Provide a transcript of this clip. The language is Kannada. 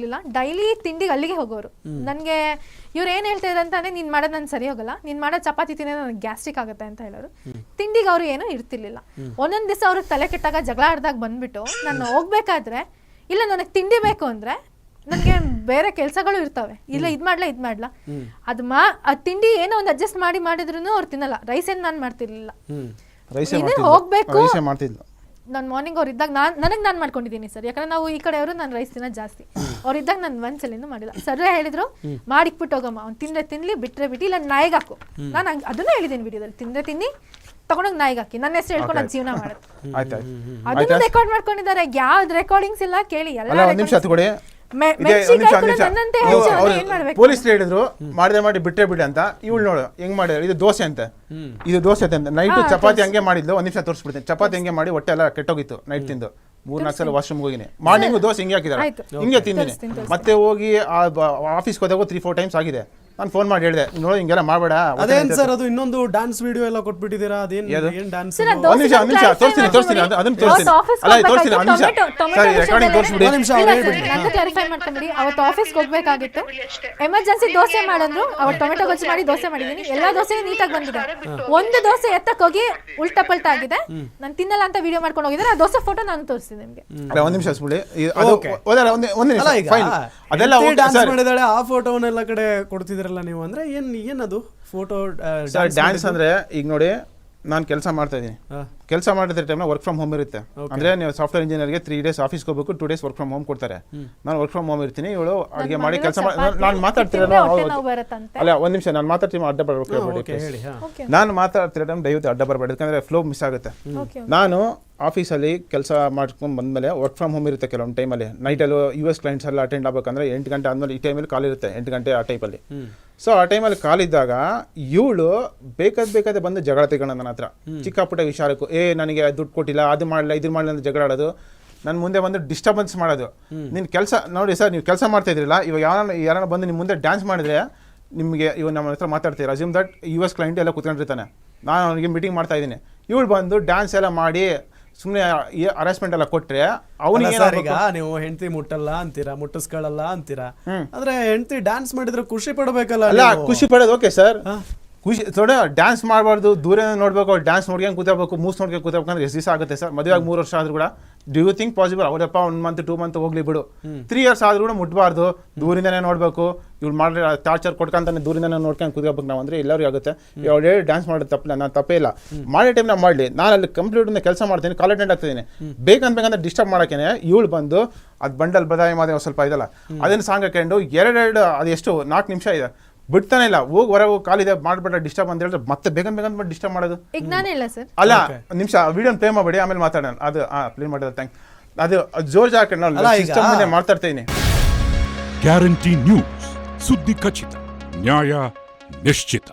ಇಲ್ಲ ಡೈಲಿ ತಿಂಡಿಗೆ ಅಲ್ಲಿಗೆ ಹೋಗೋರು. ನನಗೆ ಇವ್ರು ಏನು ಹೇಳ್ತಾ ಇದ್ದಾರೆ ಅಂತಂದರೆ ನೀನು ಮಾಡೋದು ನಾನು ಸರಿ ಹೋಗಲ್ಲ, ನೀನು ಮಾಡೋ ಚಪಾತಿ ತಿನ್ನೋದು ನನಗೆ ಗ್ಯಾಸ್ಟ್ರಿಕ್ ಆಗುತ್ತೆ ಅಂತ ಹೇಳೋರು. ತಿಂಡಿಗೆ ಅವರು ಏನೂ ಇರ್ತಿರ್ಲಿಲ್ಲ. ಒಂದೊಂದು ದಿವಸ ಅವ್ರಿಗೆ ತಲೆ ಕೆಟ್ಟಾಗ ಜಗಳ ಆಡ್ದಾಗ ಬಂದುಬಿಟ್ಟು ನಾನು ಹೋಗ್ಬೇಕಾದ್ರೆ ಇಲ್ಲ ನನಗೆ ತಿಂಡಿ ಬೇಕು ಅಂದರೆ ನನಗೆ ಬೇರೆ ಕೆಲಸಗಳು ಇರ್ತವೆ, ಇಲ್ಲ ಇದು ಮಾಡ್ಲಾ ಅದು ತಿಂಡಿ ಏನೋ ಒಂದು ಅಡ್ಜಸ್ಟ್ ಮಾಡಿದ್ರು ಅವ್ರು ತಿನ್ನಲ್ಲ. ರೈಸ್ ಏನು ನಾನು ಮಾಡ್ತಿರ್ಲಿಲ್ಲ, ಹೋಗ್ಬೇಕು. ನಾನು ಮಾರ್ನಿಂಗ್ ಅವ್ರು ಇದ್ದಾಗ ನಾನು ಮಾಡ್ಕೊಂಡಿದ್ದೀನಿ ಸರ್, ಯಾಕಂದ್ರೆ ನಾವು ಈ ಕಡೆಯವರು ನಾನು ರೈಸ್ ತಿನ್ನೋದು ಜಾಸ್ತಿ. ಅವ್ರು ಇದ್ದಾಗ ನಾನು ಒಂದ್ಸಲಿನೂ ಮಾಡಿಲ್ಲ. ಸರ್ ಹೇಳಿದ್ರು ಮಾಡಿಕ್ಬಿಟ್ಟು ಹೋಗಮ್ಮ, ಅವ್ನು ತಿನ್ಲಿ ಬಿಟ್ಟರೆ ಬಿಟ್ಟು ಇಲ್ಲ ನಾಯಿಗೆ ಹಾಕು. ನಾನು ಅದನ್ನ ಹೇಳಿದ್ದೀನಿ ವಿಡಿಯೋದಲ್ಲಿ, ತಿನ್ನಿ ತಗೊಂಡೋಗಿ ನಾಯಿಗೆ ಹಾಕಿ, ನನ್ನ ಹೆಸರು ಹೇಳ್ಕೊಂಡು ನಾನು ಜೀವನ ಮಾಡೋದು. ಅದನ್ನು ರೆಕಾರ್ಡ್ ಮಾಡ್ಕೊಂಡಿದ್ದಾರೆ. ಯಾವ್ದು ರೆಕಾರ್ಡಿಂಗ್ಸ್ ಇಲ್ಲ ಕೇಳಿ ಎಲ್ಲ. ಪೊಲೀಸ್ ಹೇಳಿದ್ರು ಮಾಡಿ ಬಿಟ್ಟೆ ಬಿಡಿ ಅಂತ. ಇವಳು ನೋಡು ಹೆಂಗ್ ಮಾಡಿದ್ರು, ಇದು ದೋಸೆ ಅಂತ, ಇದು ದೋಸೆ ಅಂತ. ನೈಟ್ ಚಪಾತಿ ಹಂಗೆ ಮಾಡಿದ್ಲು, ಒಂದ್ ನಿಮಿಷ ತೋರಿಸ್ಬಿಡ್ತೀನಿ. ಚಪಾತಿ ಹಂಗೆ ಮಾಡಿ ಹೊಟ್ಟೆ ಎಲ್ಲ ಕೆಟ್ಟೋಗಿತ್ತು ನೈಟ್ ತಿಂದು. 4-4 ಸಲ ವಾಶ್ರೂಮ್ ಹೋಗಿನಿ. ಮಾರ್ನಿಂಗ್ ದೋಸೆ ಹಿಂಗೆ ಹಾಕಿದಾರೆ, ಹಿಂಗೆ ತಿಂದಿನಿ. ಮತ್ತೆ ಹೋಗಿ ಆಫೀಸ್ಗೆ ಹೋದಾಗ 3-4 ಟೈಮ್ಸ್ ಆಗಿದೆ. ನಾನು ಫೋನ್ ಮಾಡಿ ಹೇಳಿದೆ, ನೋಡಿ ಹಿಂಗೆಲ್ಲ ಮಾಡಬೇಡ. ಅದೇನ್ ಸರ್ ಅದು ಇನ್ನೊಂದು ಡಾನ್ಸ್ ವಿಡಿಯೋ ಎಲ್ಲ ಕೊಟ್ಬಿಟ್ಟಿದ್ದೀರಾ? ಅದೇನ್ ಡಾನ್ಸ್? ಒಂದ್ ನಿಮಿಷ ತೋರಿಸ್ತೀನಿ ಅದನ್ನ ತೋರಿಸ್ತೀನಿ. ಅಲ್ಲ ತೋರಿಸ್ತೀನಿ, ಒಂದ್ ನಿಮಿಷ ಸರಿ ರೆಕಾರ್ಡಿಂಗ್ ತೋರಿಸ್ಬಿಡಿ. ನಂದು ಕ್ಲಾರಿಫೈ ಮಾಡ್ಕೊಂಬಿಡಿ. ಅವತ್ತು ಆಫೀಸ್ಗೆ ಹೋಗ್ಬೇಕಾಗಿತ್ತು, ಎಮರ್ಜೆನ್ಸಿ ದೋಸೆ ಮಾಡಿದ್ರು. ಅವತ್ತು ಟೊಮೆಟೊ ಗೊಜ್ಜು ಮಾಡಿ ದೋಸೆ ಮಾಡಿದೀನಿ. ಎಲ್ಲಾ ದೋಸೆ ನೀಟಾಗಿ ಬಂದಿದೆ. ಒಂದು ದೋಸೆ ಎತ್ತಕ್ ಹೋಗಿ ಉಲ್ಟಾ ಪಲ್ಟಾ ಆಗಿದೆ. ನಾನು ತಿನ್ನಲ್ಲ ಅಂತ ವಿಡಿಯೋ ಮಾಡ್ಕೊಂಡು ಹೋಗಿದ್ದಾರೆ. ಆ ದೋಸೆ ಫೋಟೋ ನಾನು ತೋರಿಸ್ತೀನಿ ನಿಮ್ಗೆ. ಒಂದ್ ನಿಮಿಷ ಬಿಡಿ. ಅದೆಲ್ಲ ಡಾನ್ಸ್ ಮಾಡಿದಾಳೆ, ಆ ಫೋಟೋವನ್ನೆಲ್ಲ ಕಡೆ ಕೊಡ್ತಿದ್ರಲ್ಲ ನೀವು. ಅಂದ್ರೆ ಏನದು ಫೋಟೋ ಡ್ಯಾನ್ಸ್ ಅಂದ್ರೆ? ಈಗ ನೋಡಿ, ನಾನು ಕೆಲಸ ಮಾಡ್ತಾ ಇದ್ದೀನಿ. ಕೆಲಸ ಮಾಡಿದ ಟೈಮ್ನ ವರ್ಕ್ ಫ್ರಮ್ ಹೋಮ್ ಇರುತ್ತೆ. ಅಂದ್ರೆ ನೀವು ಸಾಫ್ಟ್ವೇರ್ ಇಂಜಿನಿಯರ್ಗೆ 3 days ಆಫೀಸ್ಗೆ ಹೋಗ್ಬೇಕು, 2 days ವರ್ಕ್ ಫ್ರಮ್ ಹೋಮ್ ಕೊಡ್ತಾರೆ. ನಾನು ವರ್ಕ್ ಫ್ರಮ್ ಹೋಮ್ ಇರ್ತೀನಿ, ಇವಳು ಅಡುಗೆ ಮಾಡಿ ಕೆಲಸ ನಾನು ಮಾತಾಡ್ತಿರೋ. ಅಲ್ಲ ಒಂದ್ ನಿಮಿಷ ನಾನು ಮಾತಾಡ್ತೀನಿ, ಅಡ್ಡ ಬರಬೇಕು. ನಾನು ಮಾತಾಡ್ತಿರೋ ಟೈಮ್ ದಯವಿಟ್ಟು ಅಡ್ಡ ಬರಬೇಡಿ, ಯಾಕಂದ್ರೆ ಫ್ಲೋ ಮಿಸ್ ಆಗುತ್ತೆ. ನಾನು ಆಫೀಸಲ್ಲಿ ಕೆಲಸ ಮಾಡ್ಕೊಂಡು ಬಂದಮೇಲೆ ವರ್ಕ್ ಫ್ರಮ್ ಹೋಮ್ ಇರುತ್ತೆ. ಕೆಲವೊಂದು ಟೈಮಲ್ಲಿ ನೈಟಲ್ಲೂ US ಕ್ಲೈಂಟ್ಸ್ ಎಲ್ಲ ಅಟೆಂಡ್ ಆಗಬೇಕಂದ್ರೆ 8 ಗಂಟೆ ಆದಮೇಲೆ ಈ ಟೈಮಲ್ಲಿ ಕಾಲ್ ಇರುತ್ತೆ, 8 ಗಂಟೆ ಆ ಟೈಪಲ್ಲಿ. ಸೊ ಆ ಟೈಮಲ್ಲಿ ಕಾಲಿದ್ದಾಗ ಇವಳು ಬೇಕಾದ್ರೆ ಬಂದು ಜಗಳ ತೆಗೋಣ ನನ್ನ ಹತ್ರ, ಚಿಕ್ಕ ಪುಟ್ಟ ವಿಚಾರಕ್ಕೂ. ನನಗೆ ದುಡ್ಡು ಕೊಟ್ಟಿಲ್ಲ, ಅದು ಮಾಡಲಿಲ್ಲ, ಇದು ಮಾಡಲಿಲ್ಲ ಅಂತ ಜಗಳ ಆಡೋದು. ನನ್ನ ಮುಂದೆ ಬಂದು ಡಿಸ್ಟರ್ಬೆನ್ಸ್ ಮಾಡೋದು. ನಿನ್ನ ಕೆಲಸ ನೋಡಿ ಸರ್, ನೀವು ಕೆಲಸ ಮಾಡ್ತಾ ಇದ್ರಿಲ್ಲ, ಇವಾಗ ಯಾರನ್ನ ಬಂದು ನಿಮ್ಮ ಮುಂದೆ ಡ್ಯಾನ್ಸ್ ಮಾಡಿದ್ರೆ ನಿಮಗೆ ಇವಾಗ ನಮ್ಮ ಹತ್ರ ಮಾತಾಡ್ತೀರಾ. ಅಸ್ಯೂಮ್ ದಟ್ US ಕ್ಲೈಂಟ್ ಎಲ್ಲ ಕೂತ್ಕೊಂಡಿರ್ತಾನೆ, ನಾನು ಅವನಿಗೆ ಮೀಟಿಂಗ್ ಮಾಡ್ತಾ ಇದ್ದೀನಿ. ಇವಳು ಬಂದು ಡ್ಯಾನ್ಸ್ ಎಲ್ಲ ಮಾಡಿ ಸುಮ್ಮನೆ ಹರಾಸ್ಮೆಂಟ್ ಎಲ್ಲ ಕೊಟ್ರೆ ಅವನಿಗೆ ನೀವು ಹೆಂಡತಿ ಮುಟ್ಟಲ್ಲ ಅಂತೀರಾ, ಮುಟ್ಟಿಸ್ಕೊಳ್ಳಲ್ಲ ಅಂತೀರಾ. ಅಂದ್ರೆ ಹೆಂಡತಿ ಡ್ಯಾನ್ಸ್ ಮಾಡಿದ್ರೆ ಖುಷಿ ಪಡಬೇಕಲ್ಲ? ಅಲ್ಲ, ಖುಷಿ ಪಡೋದು ಓಕೆ ಸರ್, ಖುಷಿ ಥೋಡೆ ಡ್ಯಾನ್ಸ್ ಮಾಡಬಾರ್ದು, ದೂರ ನೋಡ್ಬೇಕು. ಡ್ಯಾನ್ಸ್ ನೋಡ್ಕೊಂಡು ಕೂತಬೇಕು, ಮೂಸ್ ನೋಡ್ಕೊಂಡು ಕೂತಬೇಕಂದ್ರೆ ಎಷ್ಟು ದಿವಸ ಆಗುತ್ತೆ ಸರ್? ಮದುವೆ ಆಗಿ 3 ವರ್ಷ ಆದ್ರೂ ಕೂಡ ಡ್ಯೂ ಯು ಥಿಂಕ್ ಪಾಸಿಬಲ್? ಅವರಪ್ಪ 1 month 2 month ಹೋಗ್ಲಿ ಬಿಡು, 3 years ಆದ್ರೂ ಕೂಡ ಮುಟ್ಬಾರ್ದು, ದೂರಿಂದನೇ ನೋಡ್ಬೇಕು. ಇವ್ಳು ಮಾಡಿ ಟಾರ್ಚರ್ ಕೊಡ್ಕೊಂತಾನೆ ದೂರಿಂದನೇ ನೋಡ್ಕೊಂಡು ಕೂತ್ಕೋಬೇಕು ನಾವು. ಅಂದ್ರೆ ಎಲ್ಲರೂ ಆಗುತ್ತೆ. ಅವಳೇ ಡ್ಯಾನ್ಸ್ ಮಾಡೋದು ತಪ್ಪಿಲ್ಲ, ನಾನು ತಪ್ಪೇ ಇಲ್ಲ. ಮಾಡೋ ಟೈಮ್ ನಾವು ಮಾಡಲಿ, ನಾನು ಅಲ್ಲಿ ಕಂಪ್ಲೀಟ್ ಕೆಲಸ ಮಾಡ್ತೀನಿ, ಕಾಲ್ ಅಟೆಂಡ್ ಆಗ್ತಿದ್ದೀನಿ. ಬೇಕಂದ್ರೆ ಡಿಸ್ಟರ್ಬ್ ಮಾಡೋಕ್ಕೇನೆ ಇವಳು ಬಂದು ಅದು ಬಂಡಲ್ ಬದಾಯಿ ಮಾದೇ ಸ್ವಲ್ಪ ಇದಲ್ಲ, ಅದನ್ನು ಸಾಂಗ್ ಹಾಕೊಂಡು 2 ಅದು ಎಷ್ಟು 4 ನಿಮಿಷ ಇದೆ, ಬಿಡ್ತಾನೆ ಇಲ್ಲ. ಹೋಗಿ ಹೊರಗೆ ಕಾಲಿದೆ ಮಾಡಬೇಡ ಡಿಸ್ಟರ್ಬ್ ಅಂತ ಹೇಳಿದ್ರೆ ಮತ್ತೆ ಬೇಕಂತ ಡಿಸ್ಟರ್ಬ್ ಮಾಡೋದು. ಅಲ್ಲ ನಿಮಿಷ ವಿಡಿಯೋ ಪ್ಲೇ ಮಾಡಬೇಡಿ, ಆಮೇಲೆ ಮಾತಾಡೋಣ. ಅದು ಪ್ಲೇ ಮಾಡೋದು ಥ್ಯಾಂಕ್. ಅದು ಜೋರ್ ಹಾಕೊಂಡು ಸಿಸ್ಟಮ್ ಮಾತಾಡ್ತಾ ಇದೀನಿ. ಗ್ಯಾರಂಟಿ ನ್ಯೂಸ್, ಸುದ್ದಿ ಖಚಿತ, ನ್ಯಾಯ ನಿಶ್ಚಿತ.